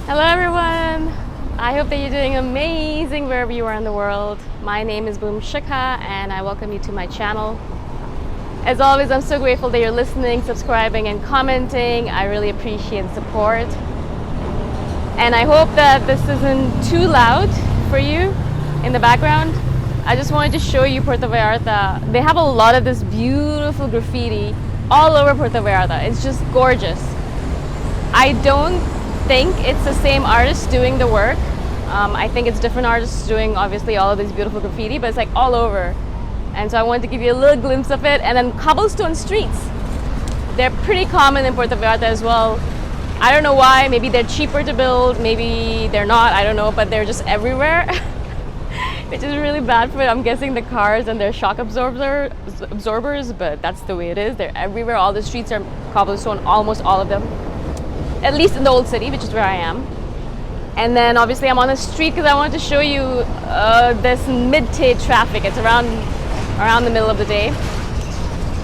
Hello everyone! I hope that you're doing amazing wherever you are in the world. My name is Shikha and I welcome you to my channel. As always, I'm so grateful that you're listening, subscribing and commenting. I really appreciate the support. And I hope that this isn't too loud for you in the background. I just wanted to show you Puerto Vallarta. They have a lot of this beautiful graffiti all over Puerto Vallarta. It's just gorgeous. I don't think it's the same artist doing the work. I think it's different artists doing obviously all of this beautiful graffiti, but it's like all over. And so I wanted to give you a little glimpse of it. And then cobblestone streets. They're pretty common in Puerto Vallarta as well. I don't know why, maybe they're cheaper to build, maybe they're not, I don't know, but they're just everywhere. Which is really bad for, I'm guessing, the cars and their shock absorbers, but that's the way it is. They're everywhere. All the streets are cobblestone, almost all of them. At least in the old city, which is where I am. And then obviously I'm on the street because I wanted to show you this midday traffic. It's around the middle of the day.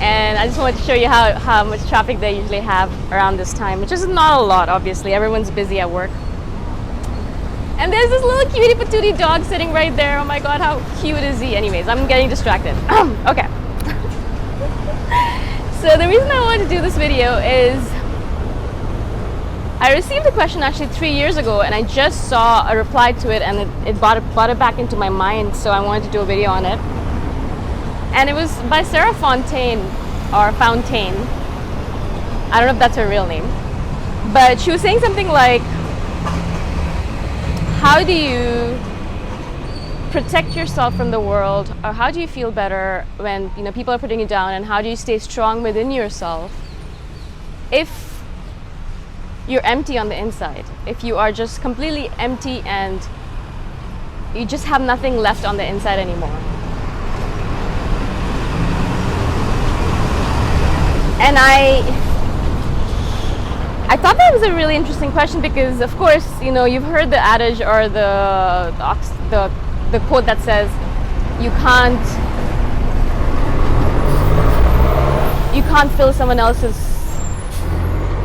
And I just wanted to show you how much traffic they usually have around this time, which is not a lot, obviously. Everyone's busy at work. And there's this little cutie patootie dog sitting right there. Oh my god, how cute is he? Anyways, I'm getting distracted. Okay. So the reason I wanted to do this video is I received a question actually 3 years ago, and I just saw a reply to it, and it brought it back into my mind, so I wanted to do a video on it. And it was by Sarah Fontaine, or Fontaine. I don't know if that's her real name. But she was saying something like, how do you protect yourself from the world, or how do you feel better when people are putting you down, and how do you stay strong within yourself if you're empty on the inside, if you are just completely empty and you just have nothing left on the inside anymore. And I thought that was a really interesting question because, of course, you've heard the adage or the quote that says you can't fill someone else's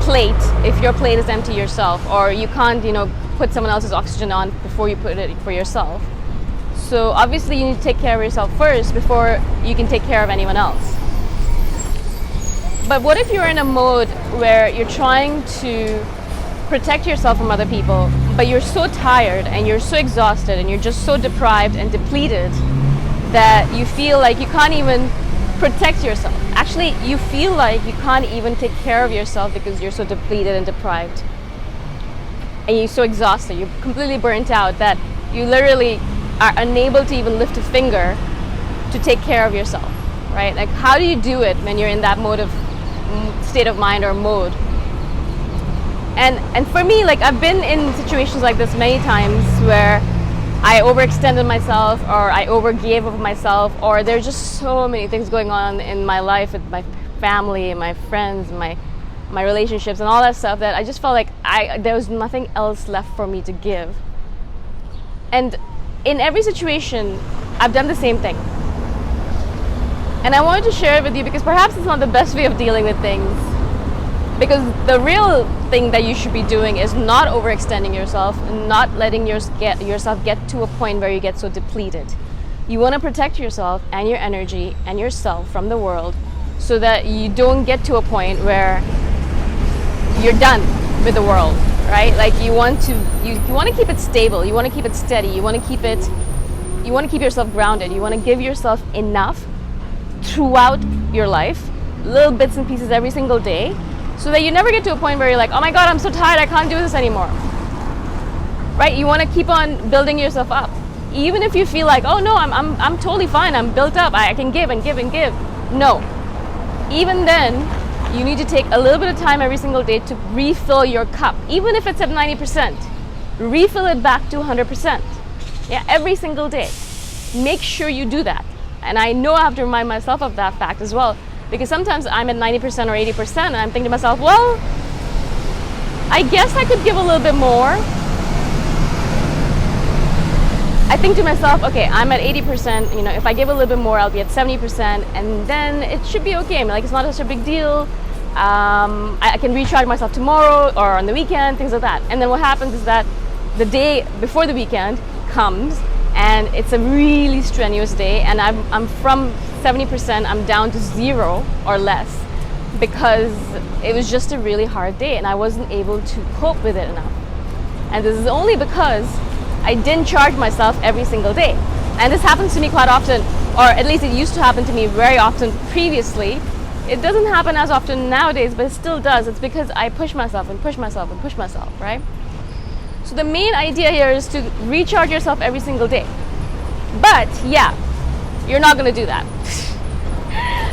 plate if your plate is empty yourself, or you can't put someone else's oxygen on before you put it for yourself. So obviously you need to take care of yourself first before you can take care of anyone else. But what if you're in a mode where you're trying to protect yourself from other people, but you're so tired and you're so exhausted and you're just so deprived and depleted that you feel like you can't even protect yourself. Actually, you feel like you can't even take care of yourself because you're so depleted and deprived. And you're so exhausted, you're completely burnt out that you literally are unable to even lift a finger to take care of yourself, right? Like, how do you do it when you're in that state of mind or mode? And for me, like, I've been in situations like this many times where I overextended myself, or I overgave of myself, or there's just so many things going on in my life with my family and my friends and my relationships and all that stuff that I just felt like there was nothing else left for me to give. And in every situation, I've done the same thing. And I wanted to share it with you because perhaps it's not the best way of dealing with things. Because the real thing that you should be doing is not overextending yourself, and not letting yourself get to a point where you get so depleted. You want to protect yourself and your energy and yourself from the world so that you don't get to a point where you're done with the world, right? Like, you want to keep it stable, you want to keep it steady, you want to keep yourself grounded, you want to give yourself enough throughout your life, little bits and pieces every single day, so that you never get to a point where you're like, oh my god, I'm so tired, I can't do this anymore. Right? You want to keep on building yourself up. Even if you feel like, oh no, I'm totally fine, I'm built up, I can give and give and give. No. Even then, you need to take a little bit of time every single day to refill your cup. Even if it's at 90%, refill it back to 100%. Yeah, every single day. Make sure you do that. And I know I have to remind myself of that fact as well. Because sometimes I'm at 90% or 80% and I'm thinking to myself, well, I guess I could give a little bit more. I think to myself, okay, I'm at 80%, if I give a little bit more, I'll be at 70%, and then it should be okay. I mean, like, it's not such a big deal. I can recharge myself tomorrow or on the weekend, things like that. And then what happens is that the day before the weekend comes and it's a really strenuous day, and I'm from 70%, I'm down to 0 or less, because it was just a really hard day and I wasn't able to cope with it enough. And this is only because I didn't charge myself every single day. And this happens to me quite often, or at least it used to happen to me very often previously. It doesn't happen as often nowadays, but it still does. It's because I push myself and push myself and push myself, right? So the main idea here is to recharge yourself every single day. But yeah, you're not going to do that.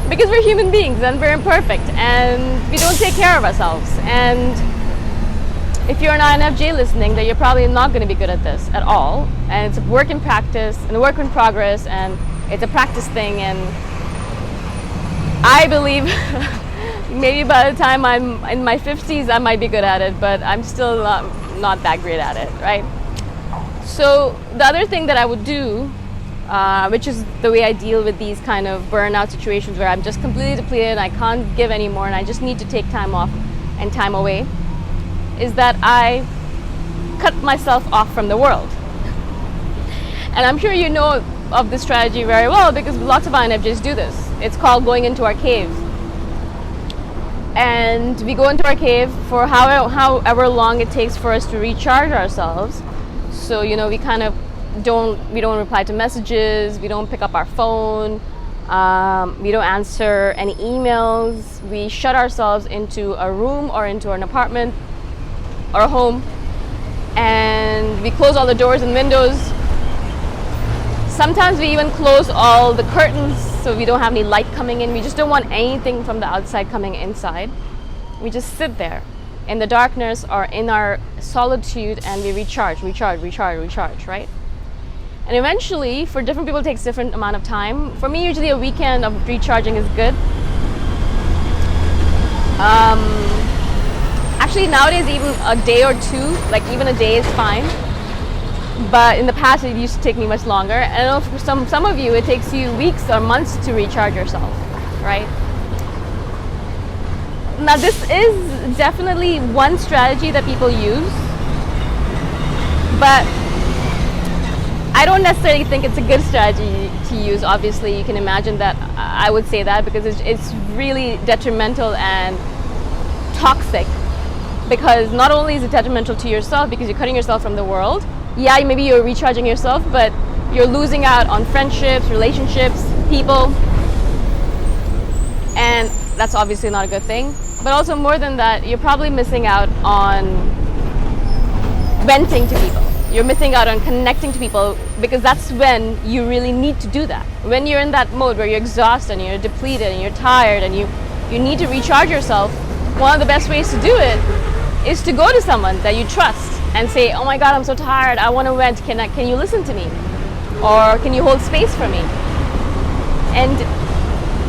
Because we're human beings and we're imperfect and we don't take care of ourselves. And if you're an INFJ listening, then you're probably not going to be good at this at all. And it's a work in practice and a work in progress, and it's a practice thing. And I believe maybe by the time I'm in my 50s, I might be good at it, but I'm still not that great at it, right? So the other thing that I would do, which is the way I deal with these kind of burnout situations where I'm just completely depleted and I can't give anymore and I just need to take time off and time away, is that I cut myself off from the world. And I'm sure you know of this strategy very well because lots of INFJs do this. It's called going into our cave. And we go into our cave for however long it takes for us to recharge ourselves. So, we kind of don't reply to messages, we don't pick up our phone, we don't answer any emails, we shut ourselves into a room or into an apartment or a home, and we close all the doors and windows. Sometimes we even close all the curtains so we don't have any light coming in. We just don't want anything from the outside coming inside. We just sit there in the darkness or in our solitude and we recharge, right? And eventually, for different people, it takes different amount of time. For me, usually a weekend of recharging is good. Actually, nowadays, even a day or two, like even a day is fine. But in the past, it used to take me much longer. And I know for some of you, it takes you weeks or months to recharge yourself, right? Now, this is definitely one strategy that people use, but I don't necessarily think it's a good strategy to use. Obviously, you can imagine that I would say that because it's really detrimental and toxic. Because not only is it detrimental to yourself because you're cutting yourself from the world, yeah, maybe you're recharging yourself, but you're losing out on friendships, relationships, people, and that's obviously not a good thing. But also more than that, you're probably missing out on venting to people. You're missing out on connecting to people because that's when you really need to do that. When you're in that mode where you're exhausted and you're depleted and you're tired and you need to recharge yourself, one of the best ways to do it is to go to someone that you trust and say, oh my God, I'm so tired, I want to vent, can you listen to me? Or can you hold space for me? And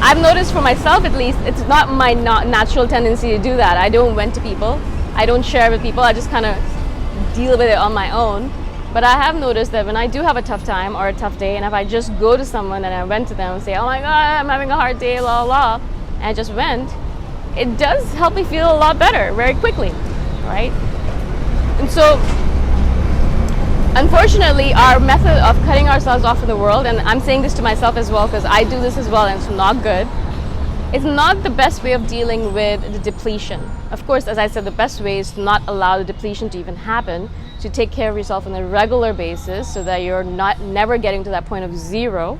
I've noticed for myself at least, it's not my natural tendency to do that. I don't vent to people, I don't share with people, I just kind of deal with it on my own. But I have noticed that when I do have a tough time or a tough day, and if I just go to someone and I vent to them and say, oh my God, I'm having a hard day, blah, blah, and I just vent, it does help me feel a lot better very quickly, right? And so, unfortunately, our method of cutting ourselves off from the world, and I'm saying this to myself as well because I do this as well and it's not good, it's not the best way of dealing with the depletion. Of course, as I said, the best way is to not allow the depletion to even happen, to take care of yourself on a regular basis so that you're never getting to that point of zero.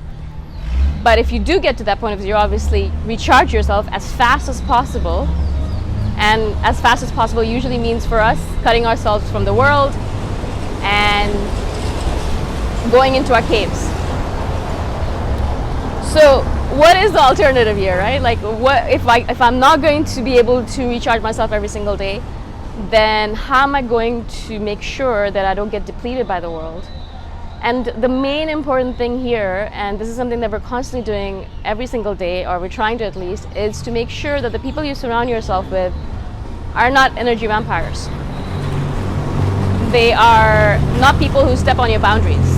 But if you do get to that point of zero, obviously recharge yourself as fast as possible. And as fast as possible usually means for us cutting ourselves from the world and going into our caves. So what is the alternative here, right? Like, what if I'm not going to be able to recharge myself every single day, then how am I going to make sure that I don't get depleted by the world? And the main important thing here, and this is something that we're constantly doing every single day, or we're trying to at least, is to make sure that the people you surround yourself with are not energy vampires. They are not people who step on your boundaries.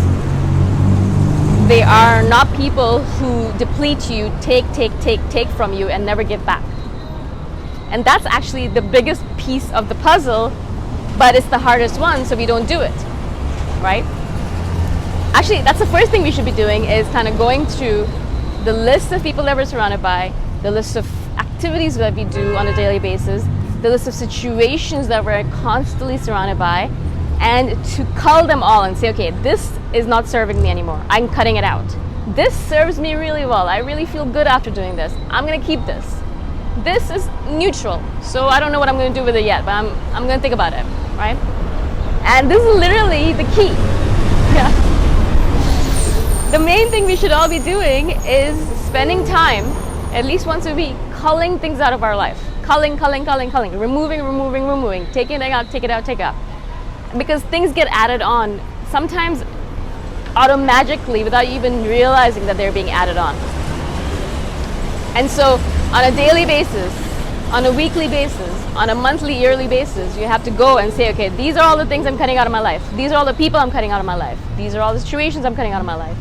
They are not people who deplete you, take from you and never give back. And that's actually the biggest piece of the puzzle, but it's the hardest one, so we don't do it, right? Actually, that's the first thing we should be doing, is kind of going through the list of people that we're surrounded by, the list of activities that we do on a daily basis, the list of situations that we're constantly surrounded by, and to cull them all and say, okay, this is not serving me anymore. I'm cutting it out. This serves me really well. I really feel good after doing this. I'm gonna keep this. This is neutral, so I don't know what I'm gonna do with it yet, but I'm gonna think about it, right? And this is literally the key. Yeah. The main thing we should all be doing is spending time, at least once a week, culling things out of our life. Culling, removing, taking it out, take it out. Because things get added on, sometimes automatically, without you even realizing that they're being added on. And so on a daily basis, on a weekly basis, on a monthly, yearly basis, you have to go and say, okay, these are all the things I'm cutting out of my life. These are all the people I'm cutting out of my life. These are all the situations I'm cutting out of my life.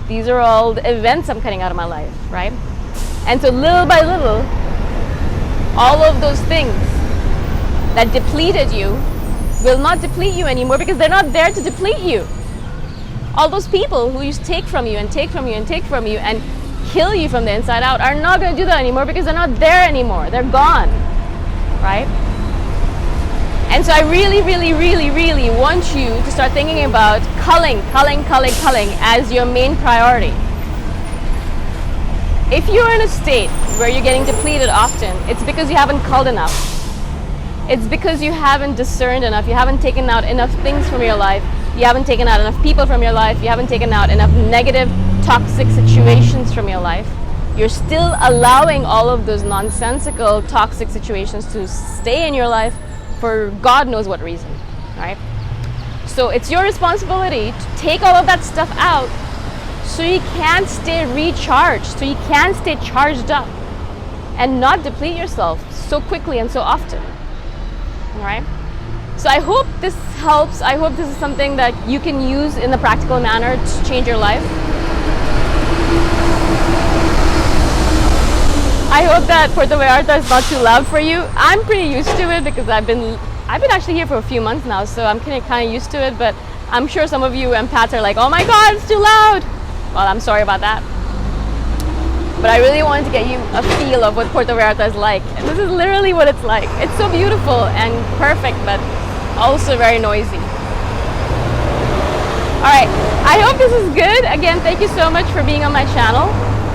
These are all the events I'm cutting out of my life, right? And so little by little, all of those things that depleted you will not deplete you anymore, because they're not there to deplete you. All those people who used to take from you and take from you and take from you and kill you from the inside out are not going to do that anymore, because they're not there anymore. They're gone, right? And so I really want you to start thinking about culling as your main priority. If you're in a state where you're getting depleted often, it's because you haven't culled enough. It's because you haven't discerned enough. You haven't taken out enough things from your life. You haven't taken out enough people from your life. You haven't taken out enough negative, toxic situations from your life. You're still allowing all of those nonsensical, toxic situations to stay in your life for God knows what reason, right? So it's your responsibility to take all of that stuff out so you can stay recharged, so you can stay charged up and not deplete yourself so quickly and so often, all right? So I hope this helps. I hope this is something that you can use in a practical manner to change your life. I hope that Puerto Vallarta is not too loud for you. I'm pretty used to it because I've been actually here for a few months now, so I'm kind of used to it, but I'm sure some of you empats are like, oh my God, it's too loud. Well, I'm sorry about that. But I really wanted to get you a feel of what Puerto Vallarta is like. And this is literally what it's like. It's so beautiful and perfect, but also very noisy. All right, I hope this is good. Again, thank you so much for being on my channel.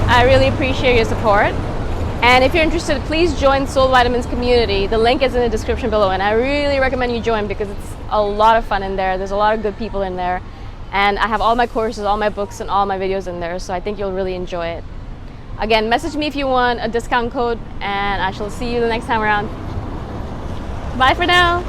I really appreciate your support. And if you're interested, please join Soul Vitamins community. The link is in the description below, and I really recommend you join because it's a lot of fun in there. There's a lot of good people in there. And I have all my courses, all my books, and all my videos in there, so I think you'll really enjoy it. Again, message me if you want a discount code, and I shall see you the next time around. Bye for now.